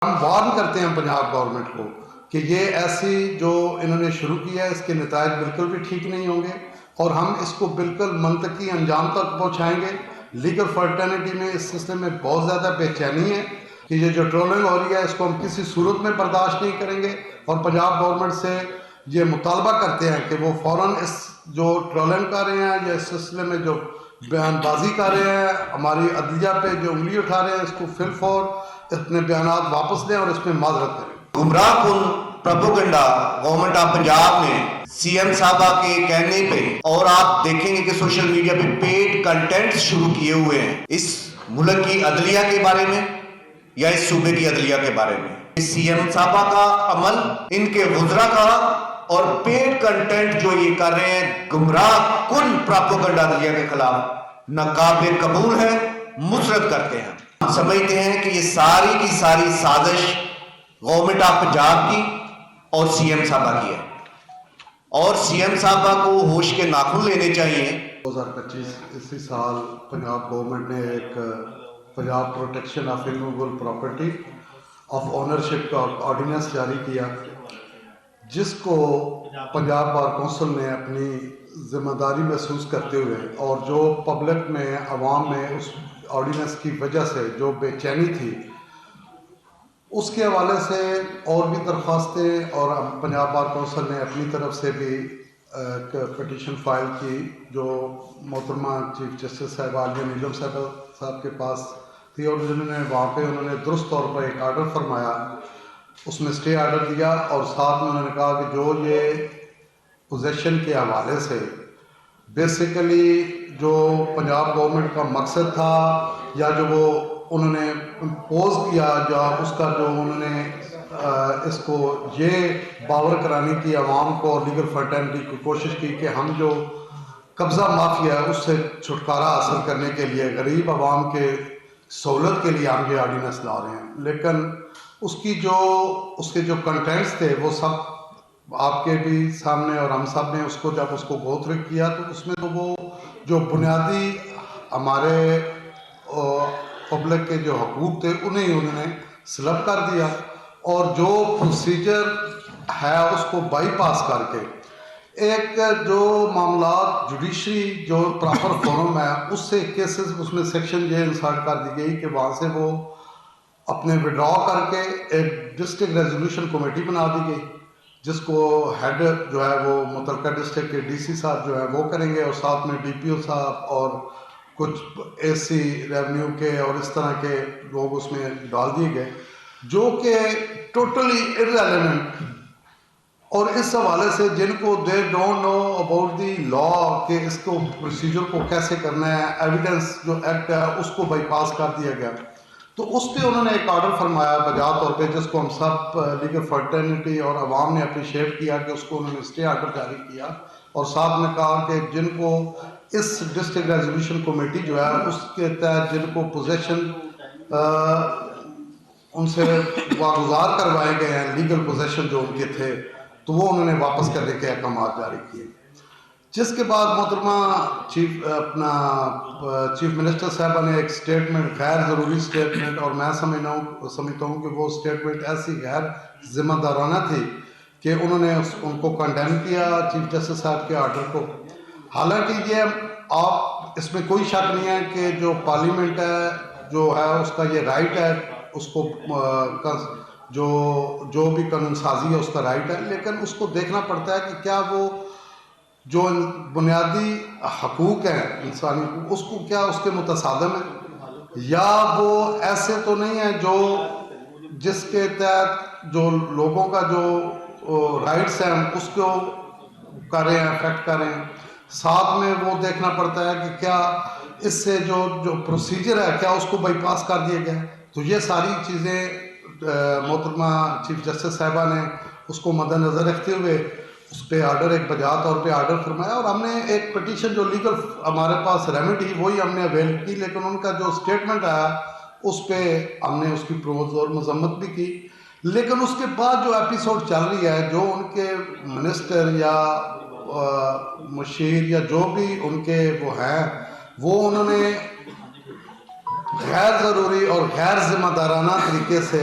ہم وارن کرتے ہیں پنجاب گورنمنٹ کو کہ یہ ایسی جو انہوں نے شروع کیا ہے اس کے نتائج بالکل بھی ٹھیک نہیں ہوں گے، اور ہم اس کو بالکل منطقی انجام تک پہنچائیں گے۔ لیگل فرٹرنیٹی میں اس سلسلے میں بہت زیادہ بے چینی ہے کہ یہ جو ٹرولنگ ہو رہی ہے اس کو ہم کسی صورت میں برداشت نہیں کریں گے، اور پنجاب گورنمنٹ سے یہ مطالبہ کرتے ہیں کہ وہ فوراً اس جو ٹرولنگ کر رہے ہیں یا اس سلسلے میں جو بیان بازی کر رہے ہیں، ہماری عدلیہ پہ جو انگلی اٹھا رہے ہیں، اس کو فی الفور اپنے بیانات واپس لیں اور اس میں معذرت کریں۔ گمراہ کن پروپیگنڈا گورنمنٹ آف پنجاب نے سی ایم صاحبہ کے کہنے پہ، اور آپ دیکھیں گے کہ سوشل میڈیا پہ پیڈ کنٹینٹ شروع کیے ہوئے ہیں اس ملک کی عدلیہ کے بارے میں یا اس صوبے کی عدلیہ کے بارے میں۔ سی ایم صاحبہ کا عمل، ان کے وزراء کا اور پیڈ کنٹینٹ جو یہ کر رہے ہیں گمراہ کن پروپیگنڈا عدلیہ کے خلاف، ناقابل قبول ہے، مسرت کرتے ہیں۔ ہم سمجھتے ہیں کہ یہ ساری کی ساری سازش گورنمنٹ آف پنجاب کی اور سی ایم صاحبہ کی ہے، اور سی ایم صاحبہ کو ہوش کے ناخن لینے چاہیے۔ 2025 اسی سال پنجاب گورنمنٹ نے ایک Punjab protection of immovable property of ownership کا آرڈیننس جاری کیا، جس کو پنجاب بار کونسل نے اپنی ذمہ داری محسوس کرتے ہوئے، اور جو پبلک میں عوام میں اس آرڈیننس کی وجہ سے جو بے چینی تھی، اس کے حوالے سے اور بھی درخواستیں، اور پنجاب بار کونسل نے اپنی طرف سے بھی ایک پٹیشن فائل کی جو محترمہ چیف جسٹس صاحب عالیہ نیلم صاحب کے پاس تھی، اور جنہوں نے وہاں پہ انہوں نے درست طور پر ایک آرڈر فرمایا، اس میں اسٹے آرڈر دیا، اور ساتھ میں انہوں نے کہا کہ جو یہ پوزیشن کے حوالے سے بیسیکلی جو پنجاب گورنمنٹ کا مقصد تھا، یا جو وہ انہوں نے امپوز کیا، یا اس کا جو انہوں نے اس کو یہ باور کرانے کی عوام کو اور لیگل فرٹرنیٹی کی کوشش کی کہ ہم جو قبضہ مافیا ہے اس سے چھٹکارا حاصل کرنے کے لیے غریب عوام کے سہولت کے لیے ہم یہ آرڈیننس لا رہے ہیں، لیکن اس کے جو کنٹینٹس تھے وہ سب آپ کے بھی سامنے، اور ہم سب نے اس کو جب اس کو گو تھرو کیا تو اس میں تو وہ جو بنیادی ہمارے پبلک کے جو حقوق تھے انہوں نے سلب کر دیا، اور جو پروسیجر ہے اس کو بائی پاس کر کے ایک جو معاملات جوڈیشری جو پراپر فورم ہے اس سے کیسز، اس میں سیکشن یہ انسرٹ کر دی گئی کہ وہاں سے وہ اپنے وڈرا کر کے ایک ڈسٹرکٹ ریزولوشن کمیٹی بنا دی گئی، جس کو ہیڈ جو ہے وہ متعلقہ ڈسٹرکٹ کے ڈی سی صاحب جو ہے وہ کریں گے، اور ساتھ میں ڈی پی او صاحب اور کچھ اے سی ریونیو کے اور اس طرح کے لوگ اس میں ڈال دیے گئے، جو کہ ٹوٹلی ارریلیونٹ، اور اس حوالے سے جن کو they don't know about the لا کہ اس کو پروسیجر کو کیسے کرنا ہے، ایویڈنس جو ایکٹ ہے اس کو بائی پاس کر دیا گیا۔ تو اس پہ انہوں نے ایک آرڈر فرمایا بجا طور پہ، جس کو ہم سب لیگل فرٹرنیٹی اور عوام نے اپریشیٹ کیا کہ اس کو انہوں نے اسٹے آرڈر جاری کیا، اور ساتھ میں کہا کہ جن کو اس ڈسٹرکٹ ریزولوشن کمیٹی جو ہے اس کے تحت جن کو پوزیشن ان سے واگزار کروائے گئے ہیں، لیگل پوزیشن جو ان کے تھے، تو وہ انہوں نے واپس کرنے کے احکامات جاری کیے، جس کے بعد محترمہ چیف منسٹر صاحبہ نے ایک سٹیٹمنٹ، غیر ضروری سٹیٹمنٹ، اور میں سمجھتا ہوں کہ وہ سٹیٹمنٹ ایسی غیر ذمہ دارانہ تھی کہ انہوں نے ان کو کنڈیم کیا چیف جسٹس صاحب کے آرڈر کو۔ حالانکہ یہ اس میں کوئی شک نہیں ہے کہ جو پارلیمنٹ ہے جو ہے اس کا یہ رائٹ ہے، اس کو جو بھی قانون سازی ہے اس کا رائٹ ہے، لیکن اس کو دیکھنا پڑتا ہے کہ کیا وہ جو بنیادی حقوق ہیں انسانی حقوق، اس کو کیا اس کے متصادم ہے، یا وہ ایسے تو نہیں ہے جو جس کے تحت جو لوگوں کا جو رائٹس ہیں اس کو کر رہے ہیں، افیکٹ کر رہے ہیں۔ ساتھ میں وہ دیکھنا پڑتا ہے کہ کیا اس سے جو پروسیجر ہے کیا اس کو بائی پاس کر دیا گیا۔ تو یہ ساری چیزیں محترمہ چیف جسٹس صاحبہ نے اس کو مد نظر رکھتے ہوئے اس پہ آرڈر، ایک بجا طور پہ آرڈر فرمایا، اور ہم نے ایک پٹیشن جو لیگل ہمارے پاس ریمیڈی وہی ہم نے اویل کی، لیکن ان کا جو سٹیٹمنٹ آیا اس پہ ہم نے اس کی پروز اور مذمت بھی کی۔ لیکن اس کے بعد جو ایپیسوڈ چل رہی ہے، جو ان کے منسٹر یا مشیر یا جو بھی ان کے وہ ہیں، وہ انہوں نے غیر ضروری اور غیر ذمہ دارانہ طریقے سے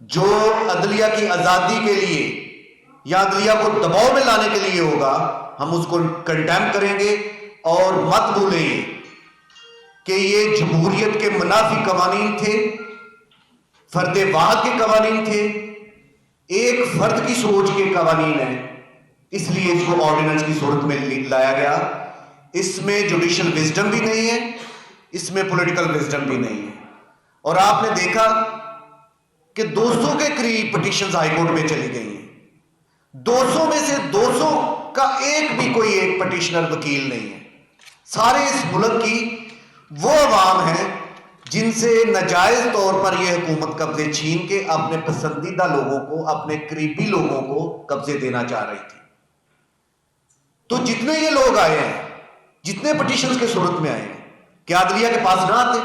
جو عدلیہ کی آزادی کے لیے یا عدلیہ کو دباؤ میں لانے کے لیے ہوگا ہم اس کو کنڈیم کریں گے. اور مت بھولیں یہ کہ یہ جمہوریت کے منافی قوانین تھے, فرد واحد کے قوانین تھے, ایک فرد کی سوچ کے قوانین ہیں, اس لیے اس کو آرڈیننس کی صورت میں لایا گیا. اس میں جوڈیشل وزڈم بھی نہیں ہے, اس میں پولیٹیکل وزڈم بھی نہیں ہے. اور آپ نے دیکھا کہ 200 کے قریب پٹیشنز ہائی کورٹ میں چلی گئی ہیں. 200 میں سے 200 کا ایک بھی کوئی ایک پٹیشنر وکیل نہیں ہے. سارے اس ملک کی وہ عوام ہیں جن سے ناجائز طور پر یہ حکومت قبضے چھین کے اپنے پسندیدہ لوگوں کو, اپنے قریبی لوگوں کو قبضے دینا چاہ رہی تھی. تو جتنے یہ لوگ آئے ہیں, جتنے پٹیشنز کے صورت میں آئے ہیں, کیا عدلیہ کے پاس نہ آتے؟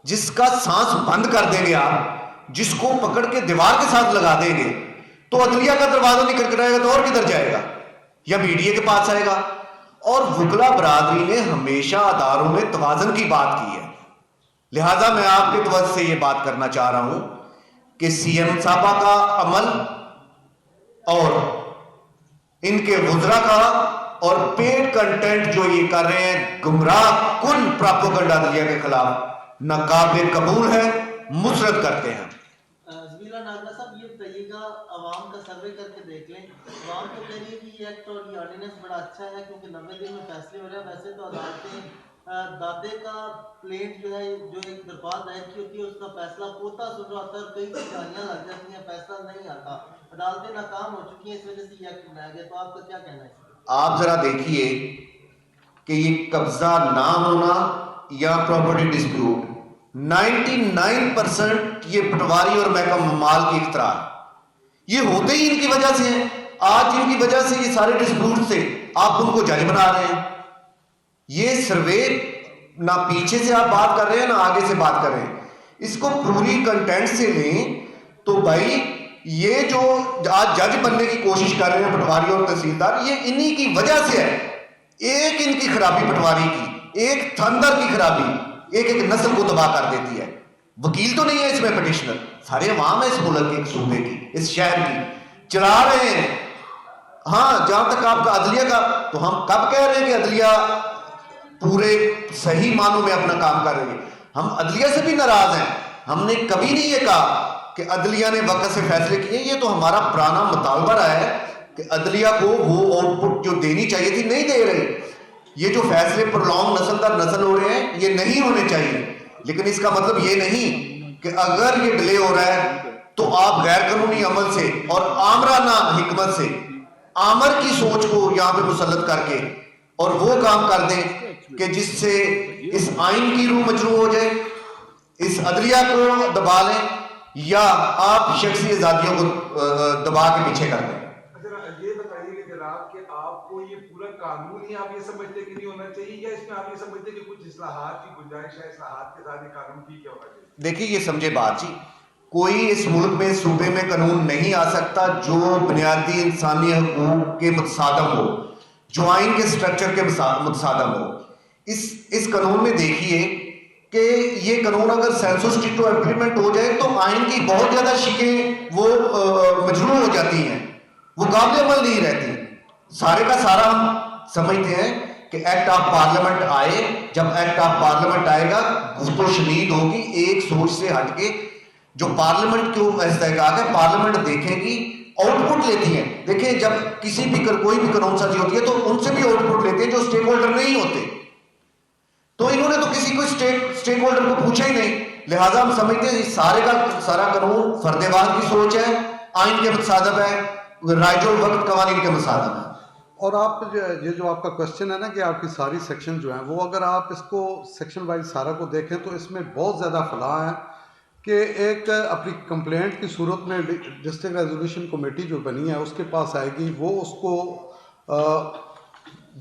جس کا سانس بند کر دیں گے آپ, جس کو پکڑ کے دیوار کے ساتھ لگا دیں گے, تو عدلیہ کا دروازہ نہیں کھٹکھٹائے گا تو اور کدھر جائے گا؟ یا میڈیا کے پاس آئے گا. اور وکلا برادری نے ہمیشہ اداروں میں توازن کی بات کی ہے. لہذا میں آپ کے توجہ سے یہ بات کرنا چاہ رہا ہوں کہ سی ایم صاحبہ کا عمل اور ان کے وزراء کا اور پیڈ کنٹینٹ جو یہ کر رہے ہیں گمراہ کن پراپوگنڈا عدلیہ کے خلاف ناقابل قبول ہے, مسرت کرتے ہیں. ناگرا صاحب یہ بتائیے گا, عوام کا سروے کر کے دیکھ لیں, عوام تو کہہ رہی ہے کہ یہ ایکٹ اور یہ آرڈیننس بڑا اچھا ہے کیونکہ 90 دن میں فیصلے ہو رہے ہیں. ویسے تو عدالتیں دادے کا پلیٹ جو ہے, جو ایک درخواست دائر کی ہوتی ہے اس کا فیصلہ کوتا سن رہا ہوتا ہے اور کئی دہائیاں لگ جاتی ہیں, فیصلہ نہیں آتا. عدالتیں ناکام ہو چکی ہیں, اس وجہ سے یہ ایکٹ بنایا گیا. تو آپ کا کیا کہنا ہے؟ آپ ذرا دیکھیے کہ یہ قبضہ نہ ہونا یا پراپرٹی ڈسپیوٹ 99% یہ پٹواری اور محکمہ مال کی اختراع, یہ ہوتے ہی ان کی وجہ سے ہیں. آج ان کی وجہ سے یہ سارے ڈسپیوٹ سے آپ ان کو جج بنا رہے ہیں. یہ سروے نہ پیچھے سے آپ بات کر رہے ہیں نہ آگے سے بات کر رہے ہیں, اس کو پوری کنٹینٹ سے لیں تو بھائی یہ جو آج جج بننے کی کوشش کر رہے ہیں پٹواری اور تحصیلدار, یہ انہی کی وجہ سے ہے. ایک ان کی خرابی پٹواری کی, ایک تھندر کی خرابی ایک ایک نسل کو تباہ کر دیتی ہے. وکیل تو نہیں ہے اس میں پٹیشنر, سارے عوام ہے اس ملک کے, ایک صوبے کی, اس شہر کی, چلا رہے ہیں. ہاں جہاں تک آپ کا عدلیہ کا, تو ہم کب کہہ رہے ہیں کہ عدلیہ پورے صحیح معنوں میں اپنا کام کر رہی ہے؟ ہم عدلیہ سے بھی ناراض ہیں. ہم نے کبھی نہیں یہ کہا کہ عدلیہ نے وقت سے فیصلے کیے. یہ تو ہمارا پرانا مطالبہ رہا ہے کہ عدلیہ کو وہ آؤٹ پٹ جو دینی چاہیے تھی نہیں دے رہی. یہ جو فیصلے پرولونگ نسل در نسل ہو رہے ہیں یہ نہیں ہونے چاہیے. لیکن اس کا مطلب یہ نہیں کہ اگر یہ ڈیلے ہو رہا ہے تو آپ غیر قانونی عمل سے اور آمرانہ حکمت سے آمر کی سوچ کو یہاں پہ مسلط کر کے اور وہ کام کر دیں کہ جس سے اس آئین کی روح مجروح ہو جائے, اس عدلیہ کو دبا لیں, یا آپ شخصی آزادیوں کو دبا کے پیچھے کر دیں. یہ بتائیے کہ جناب کہ آپ کو یہ پورا قانون ہی آپ یہ سمجھتے کہ نہیں ہونا چاہیے, یا اس میں آپ یہ سمجھتے کہ کچھ اصلاحات کی گنجائش ہے, اصلاحات کے ساتھ یہ قانون ٹھیک ہونا چاہیے؟ دیکھیے یہ سمجھے بات جی, کوئی اس ملک میں صوبے میں قانون نہیں آ سکتا جو بنیادی انسانی حقوق کے متصادم ہو, جو آئین کے سٹرکچر کے متصادم ہو. اس قانون میں دیکھیے کہ یہ قانون اگر سینسو اسٹرکٹو امپلیمنٹ ہو جائے تو آئین کی بہت زیادہ شکیں وہ مجروح ہو جاتی ہیں, وہ قابل عمل نہیں رہتی. سارے کا سارا ہم سمجھتے ہیں کہ ایکٹ آف پارلیمنٹ آئے, جب ایکٹ آف پارلیمنٹ آئے گا گفت و شنید ہوگی ایک سوچ سے ہٹ کے. جو پارلیمنٹ کو استحقاق ہے پارلیمنٹ دیکھے گی, آؤٹ پٹ لیتی ہیں. دیکھیں جب کسی بھی کوئی بھی قانون سازی ہوتی ہے تو ان سے بھی آؤٹ پٹ لیتے ہیں جو اسٹیک ہولڈر نہیں ہوتے. تو انہوں نے تو کسی کو اسٹیک ہولڈر کو پوچھا ہی نہیں. لہٰذا ہم سمجھتے ہیں سارے کا سارا قانون فرد واحد کی سوچ ہے, آئین کے متصادم ہے, رائج الوقت قوانین کے متصادم ہے. اور آپ یہ جو آپ کا کوشچن ہے نا کہ آپ کی ساری سیکشن جو ہیں وہ اگر آپ اس کو سیکشن وائز سارا کو دیکھیں تو اس میں بہت زیادہ فلاح ہیں کہ ایک اپنی کمپلینٹ کی صورت میں ڈسٹرکٹ ریزولوشن کمیٹی جو بنی ہے اس کے پاس آئے گی, وہ اس کو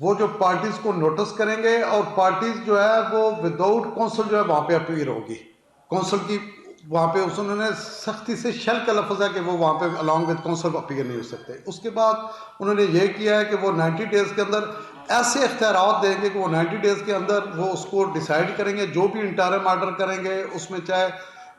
وہ جو پارٹیز کو نوٹس کریں گے اور پارٹیز جو ہے وہ وداؤٹ کونسل جو ہے وہاں پہ اپیئر ہوگی. کونسل کی وہاں پہ انہوں نے سختی سے شل کا لفظ ہے کہ وہ وہاں پہ along with کونسل اپیئر نہیں ہو سکتے. اس کے بعد انہوں نے یہ کیا ہے کہ وہ 90 ڈیز کے اندر ایسے اختیارات دیں گے کہ وہ 90 ڈیز کے اندر وہ اس کو ڈیسائیڈ کریں گے, جو بھی انٹرم آرڈر کریں گے اس میں چاہے